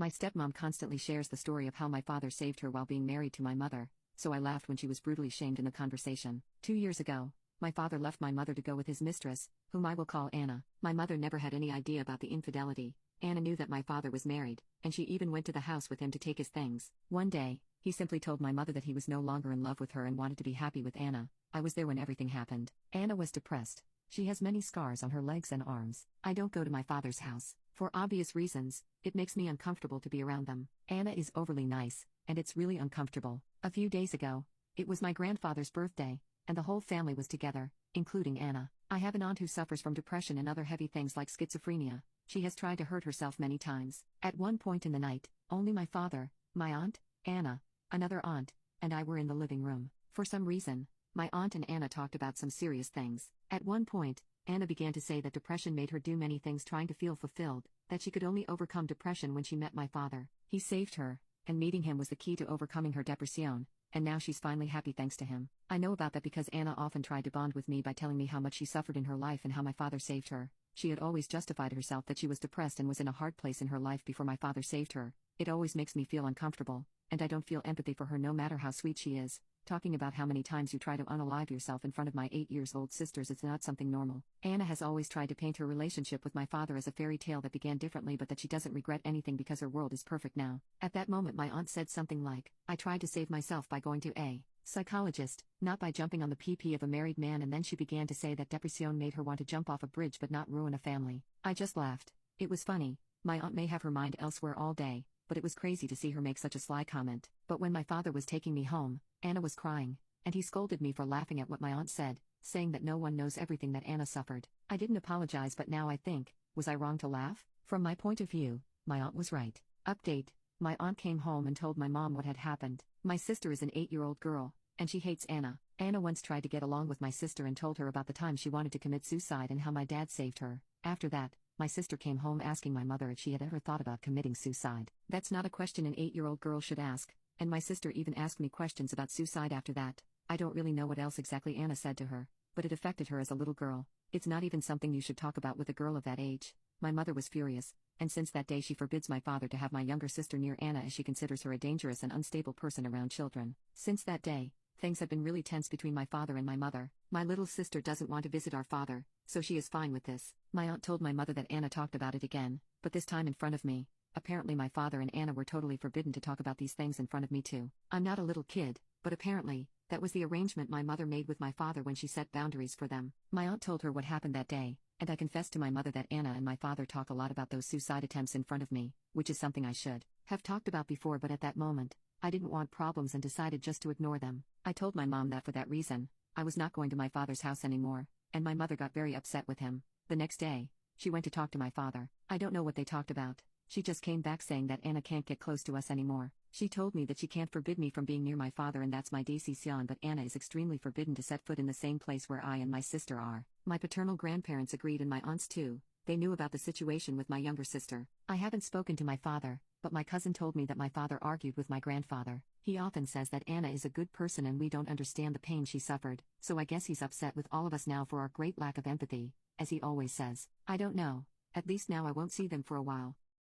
My stepmom constantly shares the story of how my father saved her while being married to my mother, so I laughed when she was brutally shamed in the conversation. 2 years ago, my father left my mother to go with his mistress, whom I will call Anna. My mother never had any idea about the infidelity. Anna knew that my father was married, and she even went to the house with him to take his things. One day, he simply told my mother that he was no longer in love with her and wanted to be happy with Anna. I was there when everything happened. Anna was depressed. She has many scars on her legs and arms. I don't go to my father's house. For obvious reasons, it makes me uncomfortable to be around them. Anna is overly nice, and it's really uncomfortable. A few days ago, it was my grandfather's birthday, and the whole family was together, including Anna. I have an aunt who suffers from depression and other heavy things like schizophrenia. She has tried to hurt herself many times. At one point in the night, only my father, my aunt, Anna, another aunt, and I were in the living room. For some reason, my aunt and Anna talked about some serious things. At one point, Anna began to say that depression made her do many things trying to feel fulfilled, that she could only overcome depression when she met my father. He saved her, and meeting him was the key to overcoming her depression, and now she's finally happy thanks to him. I know about that because Anna often tried to bond with me by telling me how much she suffered in her life and how my father saved her. She had always justified herself that she was depressed and was in a hard place in her life before my father saved her. It always makes me feel uncomfortable, and I don't feel empathy for her no matter how sweet she is. Talking about how many times you try to unalive yourself in front of my 8-year-old sisters is not something normal. Anna has always tried to paint her relationship with my father as a fairy tale that began differently but that she doesn't regret anything because her world is perfect now. At that moment my aunt said something like, "I tried to save myself by going to a psychologist, not by jumping on the PP of a married man," and then she began to say that depression made her want to jump off a bridge but not ruin a family. I just laughed. It was funny. My aunt may have her mind elsewhere all day, but it was crazy to see her make such a sly comment. But when my father was taking me home, Anna was crying, and he scolded me for laughing at what my aunt said, saying that no one knows everything that Anna suffered. I didn't apologize, but now I think, was I wrong to laugh? From my point of view, my aunt was right. Update: my aunt came home and told my mom what had happened. My sister is an 8-year-old girl, and she hates Anna. Anna once tried to get along with my sister and told her about the time she wanted to commit suicide and how my dad saved her. After that, my sister came home asking my mother if she had ever thought about committing suicide. That's not a question an 8-year-old girl should ask, and my sister even asked me questions about suicide after that. I don't really know what else exactly Anna said to her, but it affected her as a little girl. It's not even something you should talk about with a girl of that age. My mother was furious, and since that day she forbids my father to have my younger sister near Anna as she considers her a dangerous and unstable person around children. Since that day, things have been really tense between my father and my mother. My little sister doesn't want to visit our father, so she is fine with this. My aunt told my mother that Anna talked about it again, but this time in front of me. Apparently my father and Anna were totally forbidden to talk about these things in front of me too. I'm not a little kid, but apparently, that was the arrangement my mother made with my father when she set boundaries for them. My aunt told her what happened that day, and I confessed to my mother that Anna and my father talk a lot about those suicide attempts in front of me, which is something I should have talked about before, but at that moment, I didn't want problems and decided just to ignore them. I told my mom that for that reason, I was not going to my father's house anymore, and my mother got very upset with him. The next day, she went to talk to my father. I don't know what they talked about. She just came back saying that Anna can't get close to us anymore. She told me that she can't forbid me from being near my father, and that's my decision, but Anna is extremely forbidden to set foot in the same place where I and my sister are. My paternal grandparents agreed and my aunts too. They knew about the situation with my younger sister. I haven't spoken to my father, but my cousin told me that my father argued with my grandfather. He often says that Anna is a good person and we don't understand the pain she suffered, so I guess he's upset with all of us now for our great lack of empathy, as he always says. I don't know. At least now I won't see them for a while.